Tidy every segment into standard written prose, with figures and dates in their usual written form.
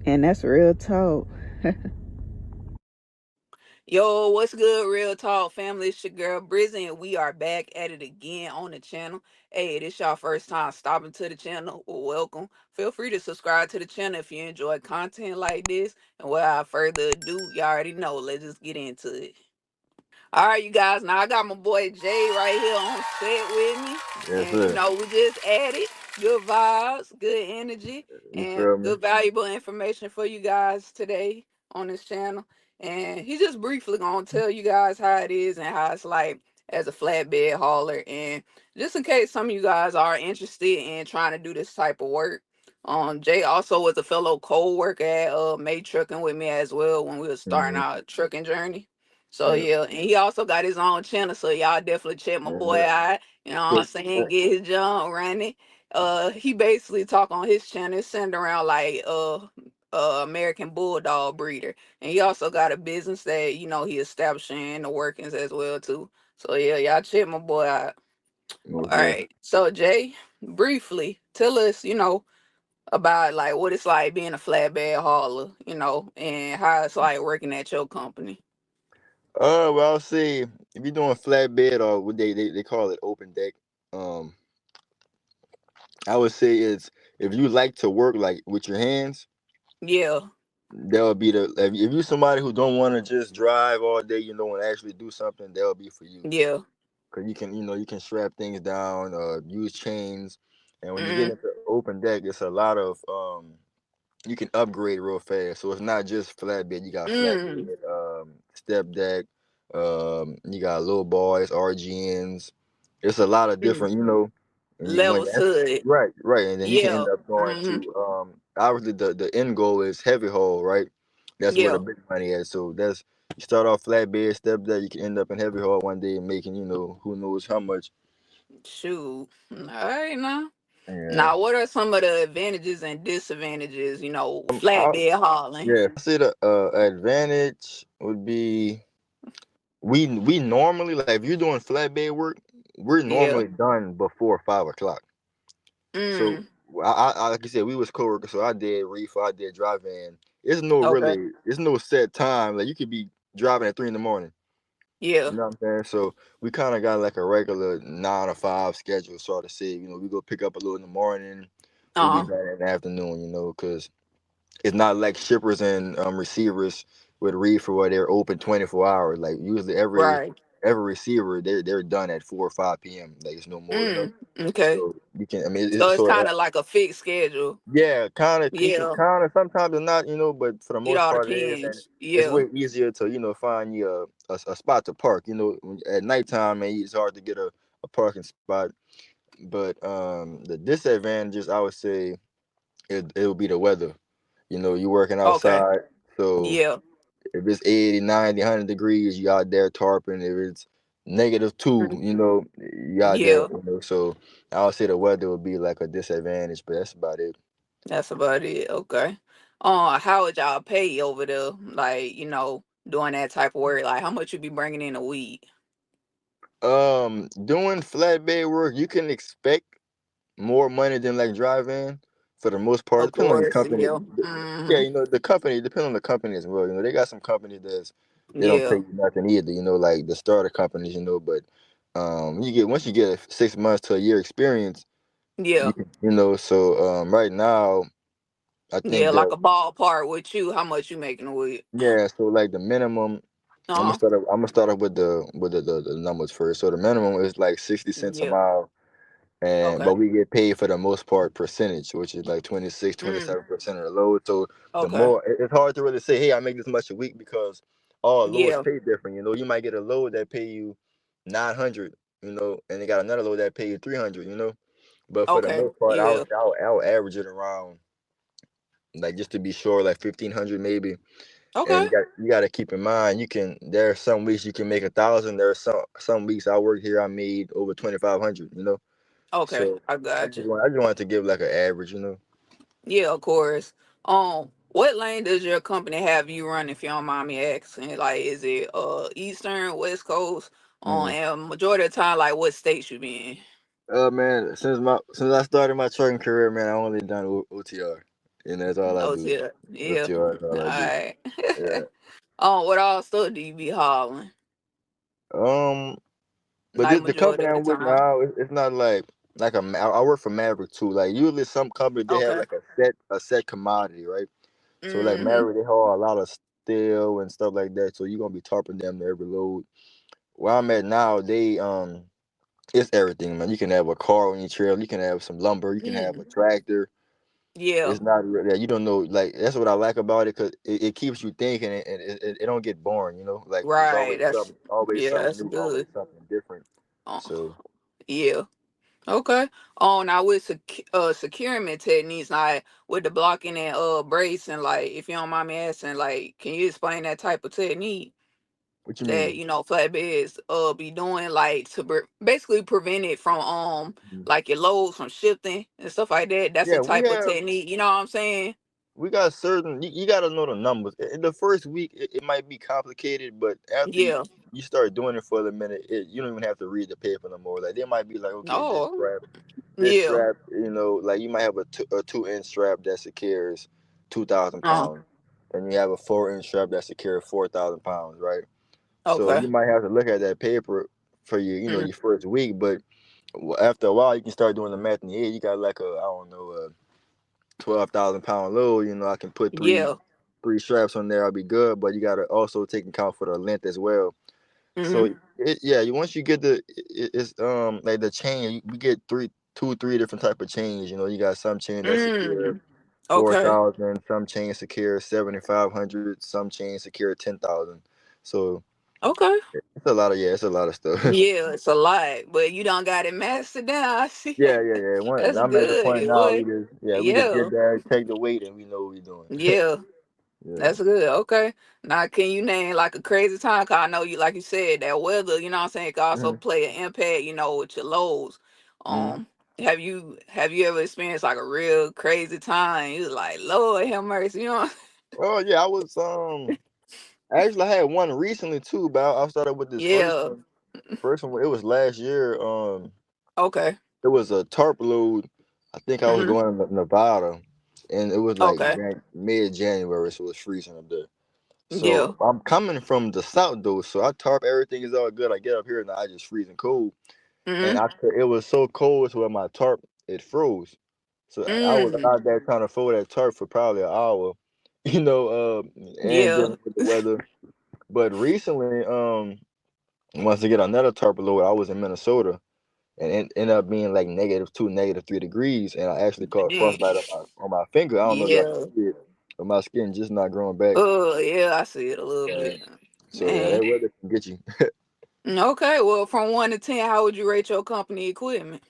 And that's real talk. Yo, what's good, Real Talk family? It's your girl Brizzy, and we are back at it again on the channel. Hey, this y'all first time stopping to the channel. Well, welcome. Feel free to subscribe to the channel if you enjoy content like this. And without further ado, y'all already know. Let's just get into it. All right, you guys. Now I got my boy Jay right here on set with me, Yes, and sir. we just added good vibes, good energy, You and feel me? good valuable information for you guys today on this channel. And he's just briefly gonna tell you guys how it is and how it's like as a flatbed hauler, and just in case some of you guys are interested in trying to do this type of work. Jay also was a fellow co-worker at May Trucking with me as well when we were starting Mm-hmm. our trucking journey. So Yeah. yeah, and he also got his own channel, so y'all definitely check my boy Yeah. out. You know what I'm So, saying? Get his jump running. He basically talk on his channel, centered around like American Bulldog breeder, and he also got a business that he establishing the workings as well too. So yeah, y'all check my boy out. most All definitely. right, so Jay, briefly tell us, about like what it's like being a flatbed hauler, and how it's like working at your company. Well, I'll say if you're doing flatbed or what they call it open deck, um, I would say it's if you like to work like with your hands, Yeah, that would be the if you somebody who don't want to just drive all day, and actually do something, that would be for you. yeah. Cause you can strap things down, use chains, and when you get Mm-hmm. into open deck, it's a lot of you can upgrade real fast. So it's not just flatbed. You got Mm, flatbed, step deck, you got little boys, RGNs. It's a lot of mm. different, and you when Levels to it. right, and then you can Yeah. end up going Mm-hmm. to obviously the end goal is heavy haul, right? That's where the Yeah. big money is. So that's you start off flatbed, step deck, you can end up in heavy haul one day and making, who knows how much. Shoot. All right now. Yeah. Now, what are some of the advantages and disadvantages, I flatbed hauling? yeah, I say the advantage would be we normally like if you're doing flatbed work, we're Yeah. normally done before 5 o'clock. So Mm. like you said, we was coworkers, so I did reefer, I did drive in. Okay. It's no set time. Like you could be driving at 3 in the morning. Yeah. You know what I'm saying? So we kind of got like a regular 9 to 5 schedule, sort of say, we go pick up a little in the morning, we'll be Uh-huh. done in the afternoon, because it's not like shippers and receivers with reefer where they're open 24 hours. Like usually Right. every receiver they're done at 4 or 5 p.m. Like it's no more. Mm. Okay. So you can I mean So it's so kind of like a fixed schedule. yeah, kind of you can Yeah. kind of sometimes it's not, but for the It most all part it is, and depends. it's Yeah. way easier to find you a spot to park. At nighttime, man, it's hard to get a parking spot. But the disadvantages I would say it would be the weather. You working Okay. outside, so Yeah. if it's 80, 90, 100 degrees, you out there tarping. If it's -2, Mm. you out there, Yeah. So I would say the weather would be like a disadvantage, but that's about it. That's about it. Okay. How would y'all pay over there? Like, doing that type of work. Like, how much you be bringing in a week? Doing flatbed work, you can expect more money than like drive-in for the most part, Of depending on your course. company. Yeah. Yeah, Mm-hmm. the company, depending on the company as well. They got some companies they don't pay Yeah. you nothing either, like the starter companies, but you get once you get a 6 months to a year experience, you Yeah. can, so right now I Yeah. think Like that a ballpark with you, how much you making a week? yeah, so like the minimum Uh-huh. I'm gonna start up with the numbers first. So the minimum is like 60 cents a Yeah. mile, and Okay. but we get paid for the most part percentage, which is like 26, twenty Mm. seven percent of the load. So the Okay. more it's hard to really say, hey, I make this much a week because all loads Yeah. pay different. You might get a load that pay you 900, and they got another load that pay you 300. But for the Okay. most part, Yeah. I'll average it around, like, just to be sure, like 1,500 maybe. And Okay. you got to keep in mind, there are some weeks you can make 1,000. There are some weeks I worked here I made over 2,500. Okay. So I got you. I just wanted to give like an average. Yeah, of course. What lane does your company have you run, if you don't mind me asking? Like, is it Eastern, West Coast? Mm. And majority of the time, like, what states you be Man, since I started my trucking career, man, I only done OTR. and that's all I No do. tip. No Yeah. tip, that's All all I do. right. Yeah. What all stuff do you be hauling? Um, but Like the majority company of the I'm with time. now, it's not like I work for Maverick too. Like usually some companies they have Okay. like a set commodity, right? So like Mm-hmm. Maverick, they haul a lot of steel and stuff like that. So you're gonna be tarping them to every load. Where I'm at now, they it's everything, man. You can have a car on your trail, you can have some lumber, you can have a Mm. tractor. Yeah. It's not really, yeah, you don't know. Like that's what I like about it because it keeps you thinking and it don't get boring. You know, like it's Right. That's always yeah, something that's new, always good. something different. Oh, So yeah. Okay. Now with securement techniques, like with the blocking and bracing, like if you don't mind me asking, like can you explain that type of technique what you that mean? flatbeds be doing, like to basically prevent it from Mhm. like your loads from shifting and stuff like that. That's a Yeah, type of technique. You know what I'm saying? we got certain. You got to know the numbers. In the first week, it might be complicated, but after Yeah. you start doing it for a minute, you don't even have to read the paper no more. Like they might be like, okay, No. this Yeah. strap, like you might have a 2 inch strap that secures 2,000 Uh. pounds, and you have a 4 inch strap that secures 4,000 pounds, right? So Okay. you might have to look at that paper for Mm. your first week, but after a while, you can start doing the math in your head. You got like I don't know, 12,000 pound load. I can put Yeah. three straps on there. I'll be good, but you got to also take account for the length as well. Mm-hmm. So once you get it's like the chain, we get three different type of chains. You got some chain that secure Mm. four Okay. thousand, some chains secure 7,500, some chains secure 10,000. So Okay. it's a lot of stuff. Yeah, it's a lot, but you don't got it mastered down. I see. Yeah. That's I'm at the point good, now. boy. We just Yeah. get there, take the weight, and we know what we're doing. Yeah. Yeah. That's good. Okay. Now, can you name like a crazy time? Cause I know you, like you said, that weather. You know what I'm saying, can also hmm play an impact. With your lows. hmm Um, have you ever experienced like a real crazy time? You was like, Lord have mercy. You know? Oh yeah, I was actually I had one recently too, but I started with this first Yeah. one. First one, it was last year. Okay. It was a tarp load. I think I was Mhm. going to Nevada, and it was like Okay. mid January, so it was freezing up there. Yeah. So I'm coming from the south though, so I tarp everything is all good. I get up here and I just freezing cold, and Mhm. it was so cold to where my tarp it froze. So I was Mm. out there trying to fold that tarp for probably an hour, and Yeah. dealing with the weather. But recently, once I get another tarp load, I was in Minnesota, and it ended up being like -2, -3 degrees, and I actually caught Dang. frostbite on my finger. I don't know if y'all can Yeah. see it, but my skin just not growing back. Oh, yeah, I see it a little Yeah. bit. So yeah, Man. that weather can get you. Okay, well, from 1 to 10, how would you rate your company equipment?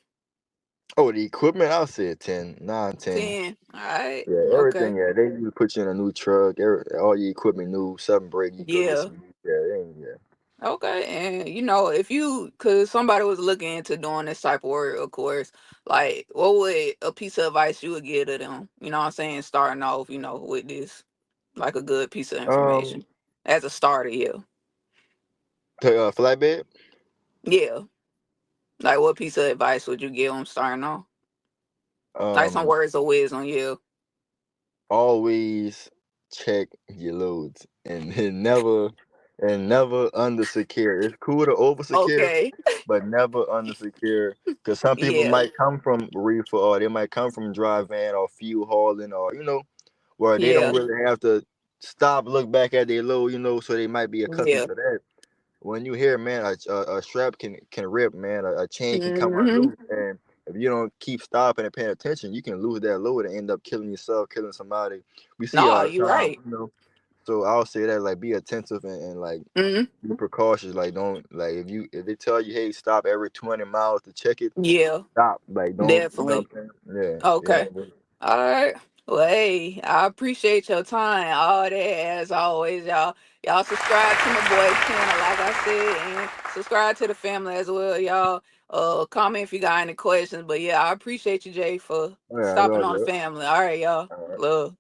Oh, the equipment, I'll say a 10, 9, 10. 10. All right. Yeah, Okay. everything. Yeah, they need to put you in a new truck. All your equipment new, seven brake. You go get Yeah. some. Yeah. Okay. And if cause somebody was looking into doing this type of work, of course, like what would a piece of advice you would give to them? You know what I'm saying? Starting off, with this, like a good piece of Um, information as a starter. Yeah. flatbed. Yeah. Like what piece of advice would you give them starting off? Like some Um, words of wisdom. Yeah. always check your loads and never under secure. It's cool to over secure, Okay. but never under secure. Cause some people Yeah. might come from reefer or they might come from dry van or fuel hauling or where they don't Yeah. really have to stop, look back at their load, so they might be accustomed Yeah. to that. When you hear, man, a strap can rip, man, a chain can come Hmm. unloose, and if you don't keep stopping and paying attention, you can lose that load and end up killing yourself, killing somebody. We see it No, all the you time, right. So I'll say that, like, be attentive and like Hmm. be precautious. Like, don't, like, if they tell you, hey, stop every 20 miles to check it, Yeah, stop. Like, don't, you know definitely. what I'm saying? Yeah, Okay. All right. Well, hey, I appreciate your time. All that, as always, y'all. Y'all subscribe to my boy channel, like I said, and subscribe to the family as well, y'all. Comment if you got any questions. But yeah, I appreciate you, Jay, for yeah, it's stopping all on the good. family. All right, y'all. All right. Love.